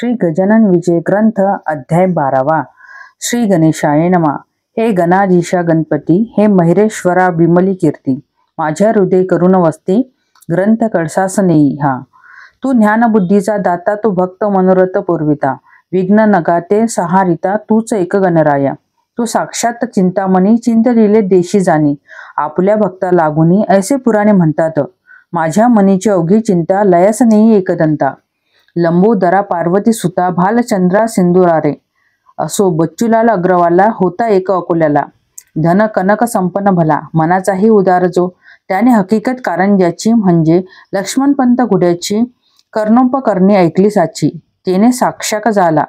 श्री गजानन विजय ग्रंथ अध्याय 12वा। श्री गणेशाय नमा। हे गणाधीशा गणपती, हे महेश्वरा विमली कीर्ती, माझ्या हृदय करुण वस्ती ग्रंथ कळसासनेई हा। तू ज्ञानबुद्धीचा दाता, तू भक्त मनोरथ पुरविता, विघ्न नगाते सहारिता, तूच एक गणराया। तू साक्षात चिंतामणी, चिंतलेले देशी जाणी, आपल्या भक्ता लागुनी ऐसे पुराणे म्हणतात। माझ्या मनीची अवघी चिंता, लयास नेई एकदंता, लंबोदरा पार्वती सुता, भालचंद्रा सिंधुरारे। असो बच्चूलाल अग्रवाला, होता एक अकोल्याला, धन कनक संपन्न भला, मनाचाही उदार जो, त्याने हकीकत कारंज्याची, म्हणजे लक्ष्मणपंत घोड्याची कर्णोपकरणी ऐकली साची। तेने साक्षाक झाला,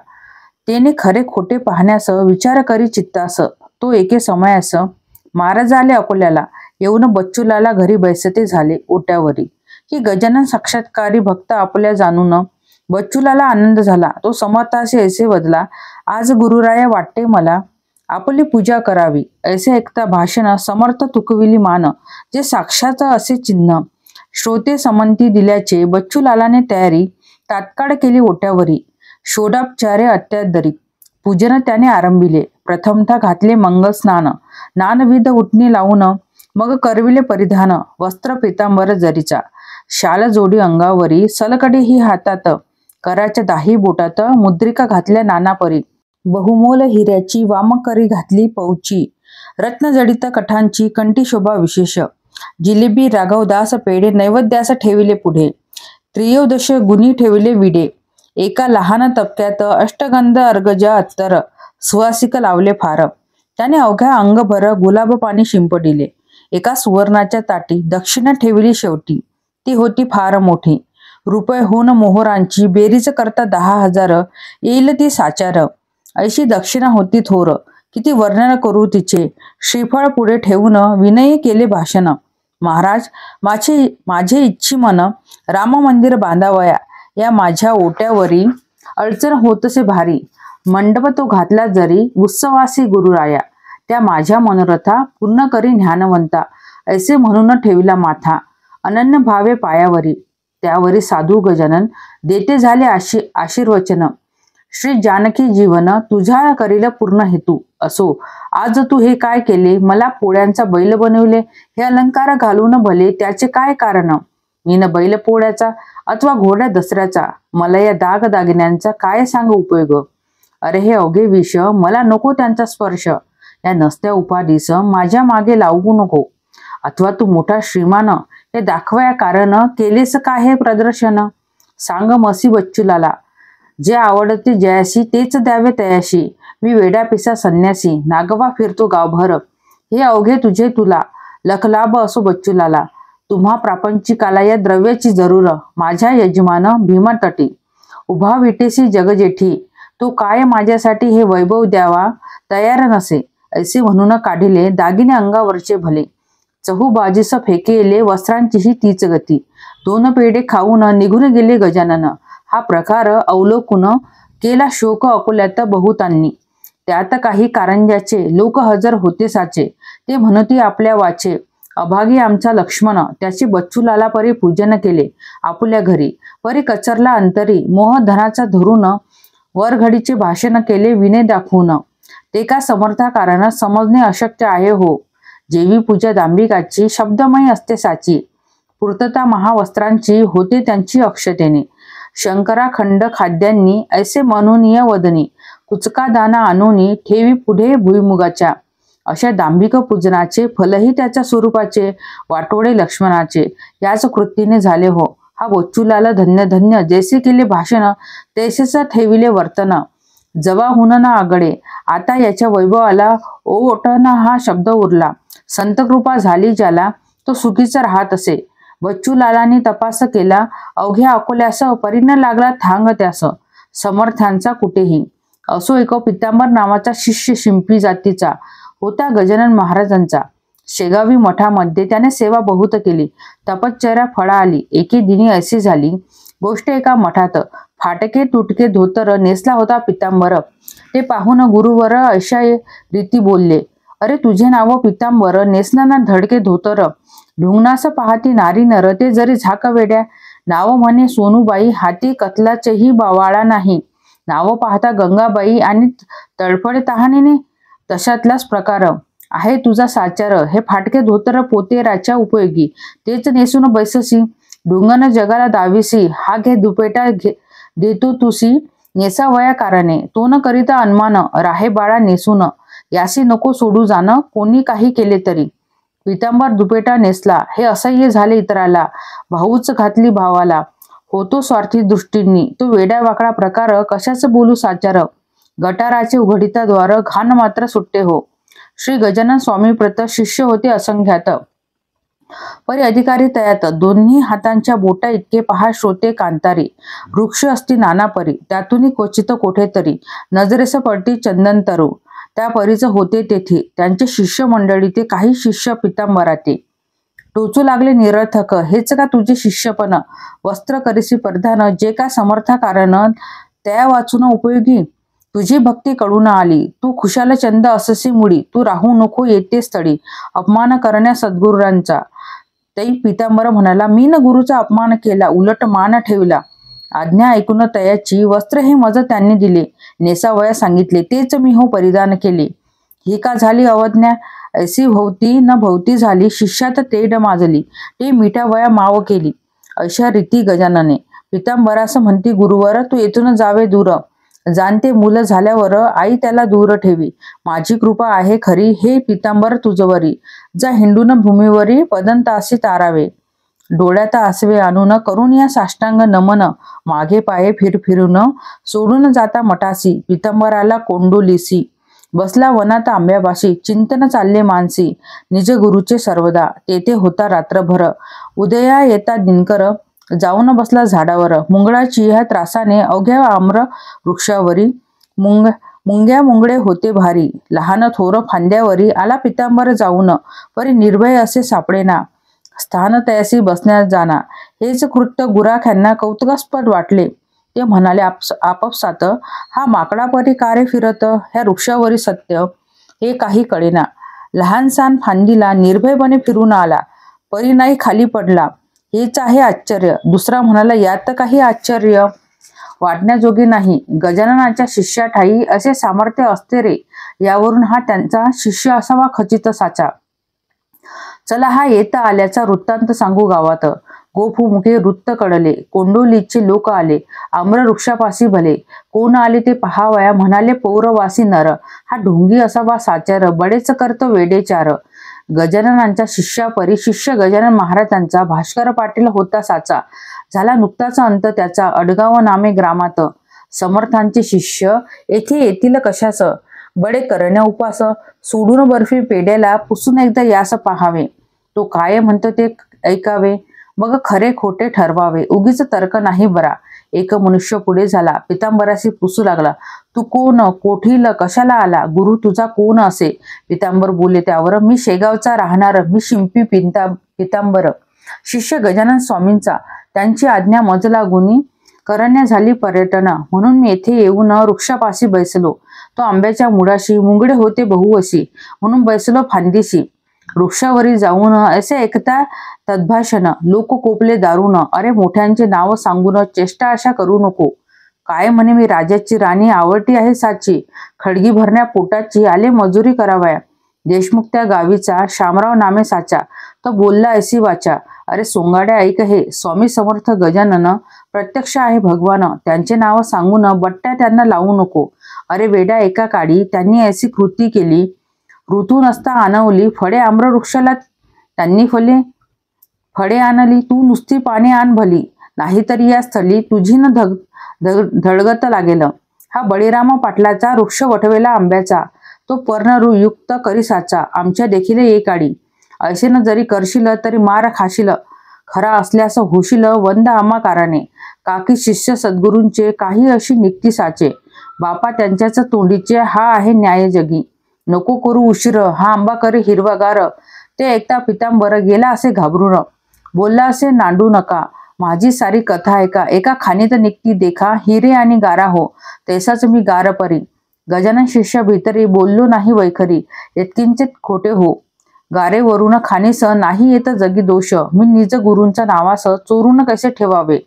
तेने खरे खोटे पाहण्यास, विचार करी चित्तास, तो एके समयास महाराज आले अकोल्याला, येऊन बच्चूलाला घरी बैसते झाले ओट्यावरी। की गजानन साक्षात्कारी भक्त आपल्या जाणून, बच्चूलाला आनंद झाला, तो समर्थासे ऐसे वदला, आज गुरुराया वाटते मला, आपली पूजा करावी। ऐसे ऐकता भाषण, समर्थ तुकविली मान, जे साक्षात असे चिन्ह, श्रोते समंती दिल्याचे। बच्चूलालाने तयारी तात्काळ केली ओट्यावरी, षोडोपचारे अत्यादरी, पूजन त्याने आरंभिले। प्रथमतः घातले मंगल स्नान, नानविध उटणी लावून, मग करविले परिधान, वस्त्र पितांबर जरीचा, शाल जोडी अंगावरी, सलकडी ही हातात, कराच्या दाही बोटात, मुद्रिका घातल्या नानापरी, बहुमोल हिऱ्याची वामकरी घातली पौची, रत्नजडित कठांची कंठी शोभा विशेष, जिलेबी राघवदास पेढे नैवेद्यास ठेविले पुढे, त्रयोदश गुणी ठेविले विडे, एका लहान तपक्यात अष्टगंध अर्गज अत्तर, सुवासिक लावले फार, त्याने अवघ्या अंगभर गुलाब पाणी शिंपडिले। एका सुवर्णाच्या ताटी दक्षिणा ठेविली शेवटी, ती होती फार मोठी, रुपयेहून मोहरांची बेरीज करता 10,000, येईल ती साचार, अशी दक्षिणा होती थोर, किती वर्णन करू तिचे। श्रीफळ पुढे ठेवून विनयी केले भाषण, महाराज माझे इच्छी मन, राम मंदिर बांधावया, या माझ्या ओट्यावरी अडचण होतसे भारी, मंडप तो घातला जरी, उत्सवासी गुरुराया, त्या माझ्या मनोरथा पूर्ण करी ज्ञानवंता, ऐसे म्हणून ठेविला माथा, अनन्य भावे पायावरी। त्यावरी साधू गजानन देते झाले आशीर्वचन, श्री जानकी जीवन तुझा करील पूर्ण हेतू। असो आज तू हे काय केले, मला पोळ्यांचा बैल बनविले, हे अलंकार घालून भले त्याचे काय कारण, मीन बैल पोळ्याचा अथवा घोड्या दसऱ्याचा, मला या दाग दागिन्यांचा काय सांग उपयोग। अरे हे अवघे विष, मला नको त्यांचा स्पर्श, या नसत्या उपाधीस माझ्या मागे लावू नको, अथवा तू मोठा श्रीमान, हे दाखवया कारण केलेस का हे प्रदर्शन। सांग मसी बच्चूलाला, जे आवडते जयाशी तेच द्यावे तयाशी, मी वेडा पिसा संन्यासी, नागवा फिरतो गावभर, हे अवघे तुझे तुला लखलाभ असो बच्चूलाला, तुम्हा प्रापंचिकाला या द्रव्याची जरूर, माझ्या यजमान भीमा तटी, उभा विटेसी जगजेठी, तो काय माझ्यासाठी हे वैभव द्यावा तयार नसे, ऐसे म्हणून काढिले दागिने अंगावरचे भले, चहूबाजीस फेकेले वस्त्रांचीही तीच गती, 2 पेढे खाऊन निघून गेले गजानन, हा प्रकार अवलोकून केला शोक अकोल्यात बहुतांनी, त्यात काही कारंज्याचे लोक हजर होते साचे, ते म्हणती आपल्या वाचे, अभागी आमचा लक्ष्मण, त्याचे बच्चूलाला परी पूजन केले आपुल्या घरी, परी कचरला अंतरी, मोह धनाचा धरून, वरघडीचे भाषण केले विनय दाखवून, ते का समर्थाकारांना समजणे अशक्य आहे हो। जेवी पूजा दांभिकाची शब्दमयी असते साची, पूर्तता महावस्त्रांची होते त्यांची अक्षतेने, शंकराखंड खाद्यांनी ऐसे मनोनीय वदनी, कुचका दाना आणूनी ठेवी पुढे भुईमुगाच्या, अशा दांभिक पूजनाचे फलही त्याच्या स्वरूपाचे, वाटोळे लक्ष्मणाचे, याच कृतीने झाले हो। हा बच्चूलाला धन्य धन्य, जैसे केले भाषण तैसेच ठेविले वर्तन, जवा हुन आगडे, आता याच्या वैभवाला ओटना हा शब्द उरला, संत कृपा झाली ज्याला, तो सुखीचा राहत असे। बच्चूलालाने तपास केला अवघ्या अकोल्यास, परीन लागला थांग त्यास, समर्थांचा कुठेही। असो एक पितांबर नावाचा शिष्य शिंपी जातीचा होता गजानन महाराजांचा, शेगावी मठामध्ये त्याने सेवा बहुत केली, तपश्चर्या फळा आली। एके दिनी अशी झाली गोष्ट, एका मठात फाटके तुटके धोतर नेसला होता पितांबर, ते पाहून गुरुवर अशा रीती बोलले, अरे तुझे नाव पितांबर, नेसना धडके धोतर, ढुंगणास पाहती नारी नर, ते जरी झाक वेड्या, नाव म्हणे सोनूबाई, हाती कतलाचेही बावाळा नाही, नाव पाहता गंगाबाई आणि तळफळे तहानेने तशातलाच प्रकार आहे तुझा साचार. हे फाटके धोतर पोते राच्या उपयोगी तेच नेसून बैससी. डुंगन जगाला दावीसी हा घे दुपेटा देतो तुसी. नेसा वया कारणे तो न करिता अनुमान राहे बाळा नेसून. यासी नको सोडू जाणं कोणी काही केले तरी. पितांबर दुपेटा नेसला हे असह्य झाले इतराला. भाऊच घातली भावाला होतो स्वार्थी दृष्टींनी. तो वेडा वाकडा प्रकार कशाच बोलू साचार. गटाराचे उघडिता द्वार घाण मात्र सुट्टे हो. श्री गजानन स्वामी प्रत शिष्य होते असंख्यात. परी अधिकारी तयात दोन्ही हातांच्या बोटा इतके पहा श्रोते कांतारी. वृक्ष असती नाना परी त्यातून क्वचित कोठेतरी. नजरेस पडती चंदन तरु त्या परीच होते तेथे. त्यांचे शिष्य मंडळी ते काही शिष्य पितांबराते. टोचू लागले निरर्थक हेच का तुझे शिष्यपण. वस्त्र करीसी परिधान जे का समर्था कारण त्या वाचून उपयोगी. तुझी भक्ती कडून आली तू खुशाल चंद अससी मुडी. तू राहू नको येते स्थळी अपमान करण्या सद्गुरूंचा. तै पितांबर म्हणाला मी न गुरुचा अपमान केला उलट मान ठेवला. आज्ञा ऐकून तयाची वस्त्र हे मज त्यांनी दिले. नेसावया सांगितले तेच मी हो परिधान केले. ही का झाली अवज्ञा ऐसी भोवती न भोवती झाली. शिष्यात तेड माजली ते मिठावया माव केली. अशा रीती गजानने पितांबरास म्हणती गुरुवर तू येथून जावे दूर. जाणते मूल झाल्यावर आई त्याला दूर ठेवी. माझी कृपा आहे खरी हे पितांबर तुझवरी. जा हिंडून भूमीवरी पदंतासी तारावे. डोळ्यात आसवे आणून करून या साष्टांग नमन. मागे पाये फिरून सोडून जाता मठासी. पितांबराला कोंडोलीसी बसला वनात आंब्यापाशी. चिंतन चालले मानसी निज गुरुचे सर्वदा. तेथे होता रात्रभर उदया येता दिनकर. जाऊन बसला झाडावर मुंगळाची ह्या त्रासाने अवघ्या आम्र वृक्षावरी. मुंग्या मुंगडे होते भारी लहान थोर फांद्यावरी. आला पितांबर जाऊन परी निर्भय असे सापडेना. स्थान तयासी बसण्यास जाना. हेच कृत्य गुराख्यांना कौतुकास्पद वाटले. ते म्हणाले आपापसात हा माकडा परी कारे फिरत. ह्या वृक्षावरी सत्य हे काही कळेना. लहानसान फांदीला निर्भयपणे फिरून आला परी नाही खाली पडला. हेच आहे आश्चर्य. दुसरा म्हणाला यात काही आश्चर्य वाटण्याजोगे नाही. गजाननाच्या शिष्याठाई असे सामर्थ्य असते रे. यावरून हा त्यांचा शिष्य असावा खचित साचा. चला हा येता आल्याचा वृत्तांत सांगू गावात. गोफमुखे वृत्त कळले कोंडोलीचे लोक आले. आम्र वृक्षापाशी भले कोण आले ते पहावया. म्हणाले पौरवासी नर हा ढोंगी असावा साचार. बडेच करत वेडेचार. गजाननांच्या शिष्यापरी शिष्य गजानन महाराजांचा भास्कर पाटील होता साचा. झाला नुकताच अंत त्याचा अडगाव नामे ग्रामात. समर्थांचे शिष्य येथे येतील कशास. बडे करण्या उपास सोडून बर्फी पेड्याला पुसून एकदा यास पाहावे. तो काय म्हणतो ते ऐकावे मग खरे खोटे ठरवावे. उगीच तर्क नाही बरा. एक मनुष्य पुढे झाला पितांबराशी पुसू लागला. तू कोण कोठील कशाला आला. गुरु तुझा कोण असे. पितांबर बोलले त्यावर मी शेगावचा राहणार. मी शिंपी पितांबर शिष्य गजानन स्वामींचा. त्यांची आज्ञा मज लागुनी करण्या झाली पर्यटन. म्हणून मी येथे येऊन वृक्षापाशी बैसलो. तो आंब्याच्या मुळाशी मुंगडे होते बहुवशी म्हणून बैसलो फांदीशी. वृक्षावरी जाऊन असे ऐकता तद्भाषण. लोक कोपले दारुण. अरे मोठ्यांचे नाव सांगून चेष्टा अशा करू नको. काय म्हणे मी राजाची राणी आवडती आहे साची. खडगी भरण्या पोटाची आले मजुरी करावया. देशमुख त्या गावीचा शामराव नामे साचा. तो बोलला ऐसी वाचा. अरे सोंगाड्या ऐक हे स्वामी समर्थ गजानन प्रत्यक्ष आहे भगवान. त्यांचे नाव सांगून बट्ट्या त्यांना लावू नको. अरे वेडा एका काळी त्यांनी ऐसी कृती केली. ऋतू नसता आणवली फळे आम्र वृक्षाला. त्यांनी फळे आणली तू नुसती पाने आण भली. नाहीतरी या स्थळी तुझी न धडगत लागेल. हा बळीराम पाटलाचा वृक्ष वटवेला आंब्याचा. तो पर्णयुक्त करीसाचा. आमच्या देखील एकाडी ऐसे न जरी करशील तरी मार खाशील. खरा असल्यास होशील वंद आम्हा कारणे. काकी शिष्य सद्गुरूंचे काही अशी निक्ती साचे. बापा त्यांच्याच तोंडीचे हा आहे न्याय जगी. नको करू उशीर हा आंबा करे हिरवागार. ते ऐकता पितांबर गेला असे घाबरून. बोलला असे नांदू नका. माझी सारी कथा ऐका. एका खाणीत निघती देखा हिरे आणि गारा हो. तैसाच मी गार परी. गजानन शिष्य भीतरी बोललो नाही वैखरी. इतकिंचित खोटे हो. गारेवरून खाणीस नाही येत जगी दोष. मी निज गुरूंच्या नावास चोरून कसे ठेवावे.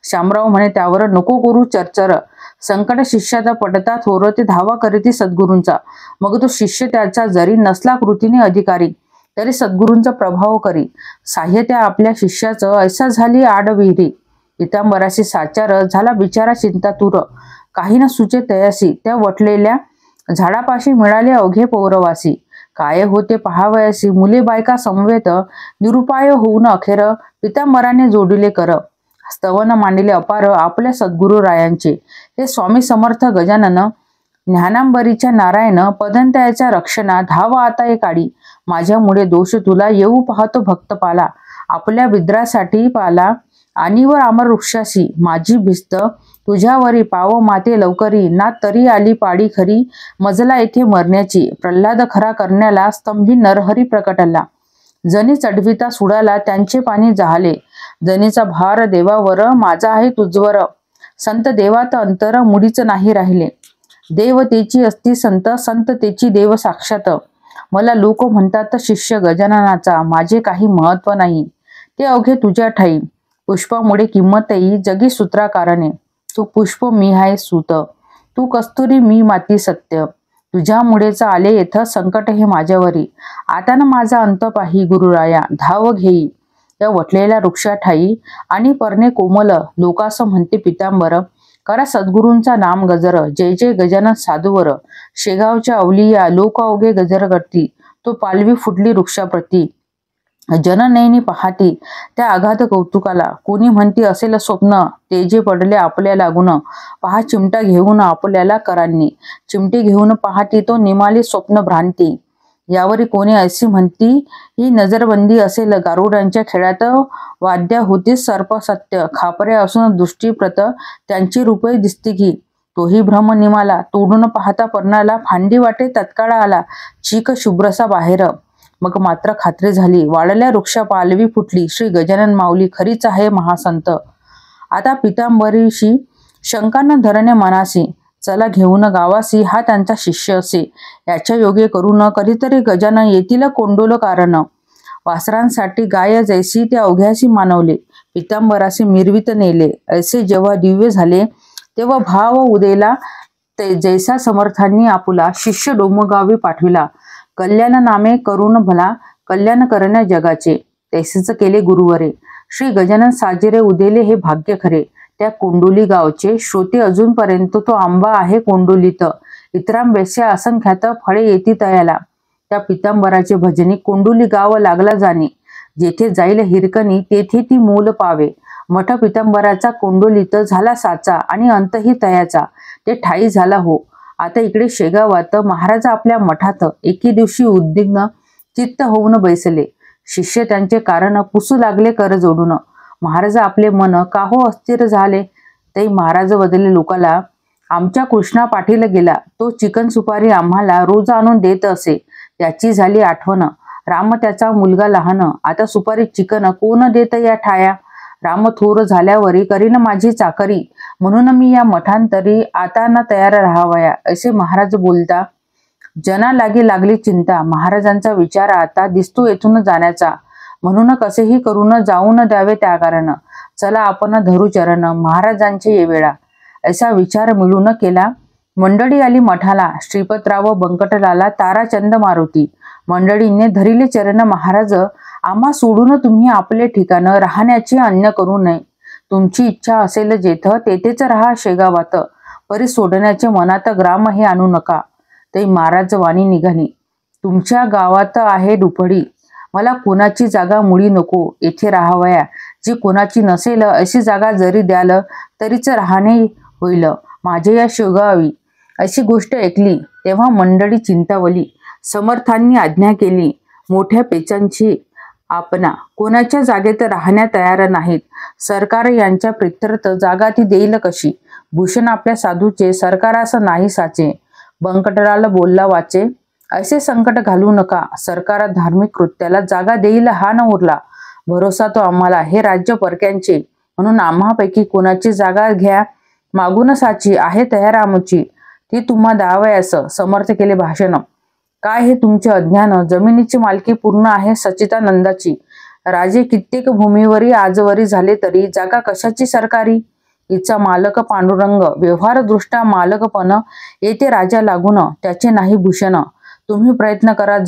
शामराव म्हणे त्यावर नको करू चरचर. संकट शिष्याचा पडता थोर ते धावा करीती सद्गुरूंचा. मग तो शिष्य त्याचा जरी नसला कृतीने अधिकारी, तरी सद्गुरूंचा प्रभाव करी. साह्य त्या आपल्या शिष्याचं ऐसा झाली आडविहिरी. पितांबराशी साचार झाला बिचारा चिंतातूर. काही न सुचे तयासी त्या वटलेल्या झाडापाशी मिळाले अवघे पौरवासी. काय होते पहावयासी मुले बायका समवेत, निरुपाय होऊन अखेर पितांबराने जोडिले कर. स्तवन मांडिले अपार आपल्या सद्गुरू रायांचे. हे स्वामी समर्थ गजानन ज्ञानांबरीच्या नारायण, पदंत्याच्या रक्षणा धाव आता एक काडी. माझ्यामुळे दोष तुला येऊ पाहतो भक्तपाला. आपल्या विद्रासाठी पाला आणीवर आमर वृक्षासी. माझी भिस्त तुझ्यावरी पाव माते लवकरी. ना तरी आली पाडी खरी मजला येथे मरण्याची. प्रल्हाद खरा करण्याला स्तंभी नरहरी प्रकटला. जनी चढविता सुडाला त्यांचे पाणी जाहले. जनीचा भार देवावर माझा आहे तुझवर. संत देवात अंतर मुडीच नाही राहिले. देव तेची असती संत, संत तेची देव साक्षात. मला लोक म्हणतात शिष्य गजाननाचा, माझे काही महत्व नाही. ते अवघे तुझ्या ठाई. पुष्पामुळे किंमत येई जगी सूत्राकारणे. तू पुष्प मी आहे सूत, तू कस्तुरी मी माती सत्य. तुझ्यामुळेच आले येथ संकट हे माझ्यावरी. आता ना माझा अंत पाही गुरुराया धाव घेई. त्या वटलेल्या वृक्षा ठाई आणि परणे कोमल लोकास म्हणते पितांबर. करा सद्गुरूंचा नाम गजर, जय जय गजानन साधूवर. शेगावच्या अवलिया लोक अवघे गजर करती. तो पालवी फुटली वृक्षाप्रती. जननयनी पाहती त्या आघात कौतुकाला. कोणी म्हणती असेल स्वप्न ते जे पडले आपल्या लागून. पहा चिमटा घेऊन आपल्याला करांनी. चिमटी घेऊन पाहती तो निमाली स्वप्न भ्रांती. यावरी कोणी अशी म्हणती ही नजरबंदी असेल. गारुडांच्या खेळात वाद्या होती सर्प सत्य. खापऱ्या असून दृष्टीप्रत त्यांची रूपे दिसती की. तोही भ्रम निमाला तोडून पाहता पर्णाला. फांदी वाटे तत्काळ आला चीक शुभ्रसा बाहेर. मग मात्र खात्री झाली वाळल्या वृक्षा पालवी फुटली. श्री गजानन माऊली खरीच आहे महासंत. आता पितांबरीशी शंका न धरणे मनासी. चला घेऊन गावासी हा त्यांचा शिष्य असे. याच्या योगे करून कधीतरी गजानन येतील कोंडोल कारण. वासरांसाठी गाय जैसी त्या अवघ्यासी मानवले. पितांबरासी मिरवीत नेले. ऐसे जेव्हा दिव्य झाले तेव्हा भाव उदेला. ते जैसा समर्थांनी आपुला शिष्य डोमगावी पाठविला. कल्याण नामे करून भला कल्याण करण्या जगाचे. तैसेच केले गुरुवरे. श्री गजानन साजेरे उदेले हे भाग्य खरे. त्या कोंडोली गावचे श्रोते अजूनपर्यंत तो आंबा आहे कोंडोलीत. इतरांपेक्षा असंख्यात फळे येती तयाला. त्या पितांबराचे भजनी कोंडोली गाव लागला जाणे. जेथे जाईल हिरकणी तेथे ती मूल पावे. मठ पितांबराचा कोंडोलीत झाला साचा आणि अंतही तयाचा. ते ठाई झाला हो. आता इकडे शेगावात महाराज आपल्या मठात एके दिवशी उद्विग्न चित्त होऊन बैसले. शिष्य त्यांचे कारण पुसू लागले कर जोडून. महाराज आपले मन का हो अस्थिर झाले. ते महाराज बदले लोकाला. आमच्या कृष्णा पाठीला गेला. तो चिकन सुपारी आम्हाला रोज आणून देत असे. त्याची झाली आठवण. राम त्याचा मुलगा लहान. आता सुपारी चिकन कोण देत या ठाया. राम थोर झाल्यावरी करीन माझी चाकरी. म्हणून मी या मठांतरी आता ना तयार राहावया असे महाराज बोलता. जना लागली चिंता. महाराजांचा विचार आता दिसतो येथून जाण्याचा. म्हणून कसेही करून जाऊन द्यावे त्या कारण. चला आपण धरू चरण महाराजांचे ये वेळा. असा विचार मिळून केला. मंडळी आली मठाला. श्रीपतराव बंकटलाला ताराचंद मारुती. मंडळींनी धरिले चरण. महाराज आम्हा सोडून तुम्ही आपले ठिकाण राहण्याची अन्य करू नये. तुमची इच्छा असेल जेथ तेथेच राहा शेगावात. परी सोडण्याचे मनात ग्राम हे आणू नका. ते महाराज वाणी निघाली. तुमच्या गावात आहे डुपडी. मला कोणाची जागा मुळी नको. येथे राहावया. जी कोणाची नसेल अशी जागा जरी द्याल तरीच राहणे होईल माझे या शेगावी. अशी गोष्ट ऐकली तेव्हा मंडळी चिंतावली. समर्थांनी आज्ञा केली. मोठ्या पेचांची आपणा कोणाच्या जागेत राहण्या तयार नाहीत. सरकार यांच्या प्रित्यर्थ जागा ती देईल कशी. भूषण आपल्या साधूचे सरकारास नाही साचे. बंकटराला बोलला वाचे. असे संकट घालू नका. सरकार धार्मिक कृत्याला जागा देईल हा न उरला. भरोसा तो आम्हाला. हे राज्य परक्यांचे म्हणून आम्हापैकी कोणाची जागा घ्या. मागून साची आहे तयार आमची. ती तुम्हा द्यावयास समर्थ केले भाषण. काय हे तुमचे अज्ञान. जमिनीची मालकी पूर्ण आहे सच्चिदानंदाची. राजे कित्येक भूमीवरी आजवरी झाले तरी जागा कशाची सरकारी. हिचा मालक पांडुरंग व्यवहारदृष्ट्या मालकपण येथे राजा लागून त्याचे नाही भूषण. तुम्ही प्रयत्न करा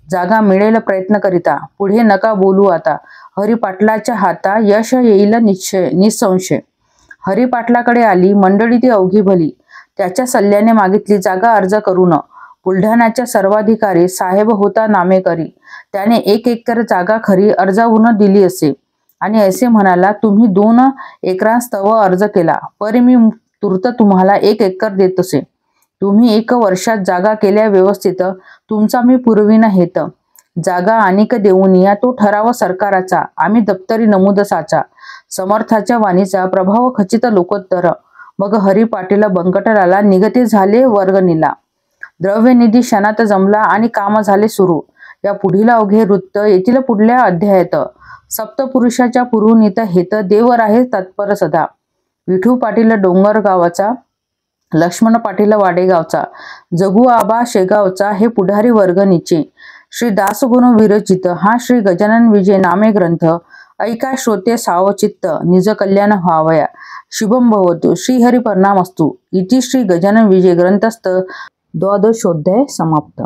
जागा मिळेल प्रयत्न करिता. पुढे नका बोलू आता. हरिपाटलाच्या हाता यश येईल निसंशय. हरिपाटलाकडे आली मंडळी ती अवघी भली. त्याच्या सल्ल्याने मागितली जागा अर्ज करून. बुलढाण्याच्या सर्वाधिकारी साहेब होता नामेकरी. त्याने 1 एकर जागा खरी अर्जावरून दिली असे आणि असे म्हणाला, तुम्ही 2 एकरांस्तव अर्ज केला, परी मी तूर्त तुम्हाला 1 एकर देत असे. तुम्ही 1 वर्षात जागा केल्या व्यवस्थित, तुमचा मी पुरवीन हेत. जागा आणिक देऊनिया तो ठराव सरकाराचा, आम्ही दप्तरी नमुदसाचा. समर्थाच्या वाणीचा प्रभाव खचित लोकोत्तर. मग हरिपाटील बंकटलाला निगते झाले वर्गणीला. द्रव्यनिधी क्षणात जमला आणि काम झाले सुरू. या पुढील अवघे वृत्त येथील पुढल्या अध्यायात. सप्तपुरुषाच्या पुरवणीत हेत देव राहे तत्पर सदा. विठू पाटील डोंगरगावचा, लक्ष्मण पाटील वाडेगावचा, जगू आबा शेगावचा हे पुढारी वर्गणीचे. श्री दासगुण विरचित हा श्री गजानन विजय नामे ग्रंथ ऐका श्रोते सावचित्त, निज कल्याण व्हावया. शुभम भवतु. श्रीहरी परिणामस्तु. इति श्री गजानन विजय ग्रंथस्थ द्वादशोध्याय समाप्त.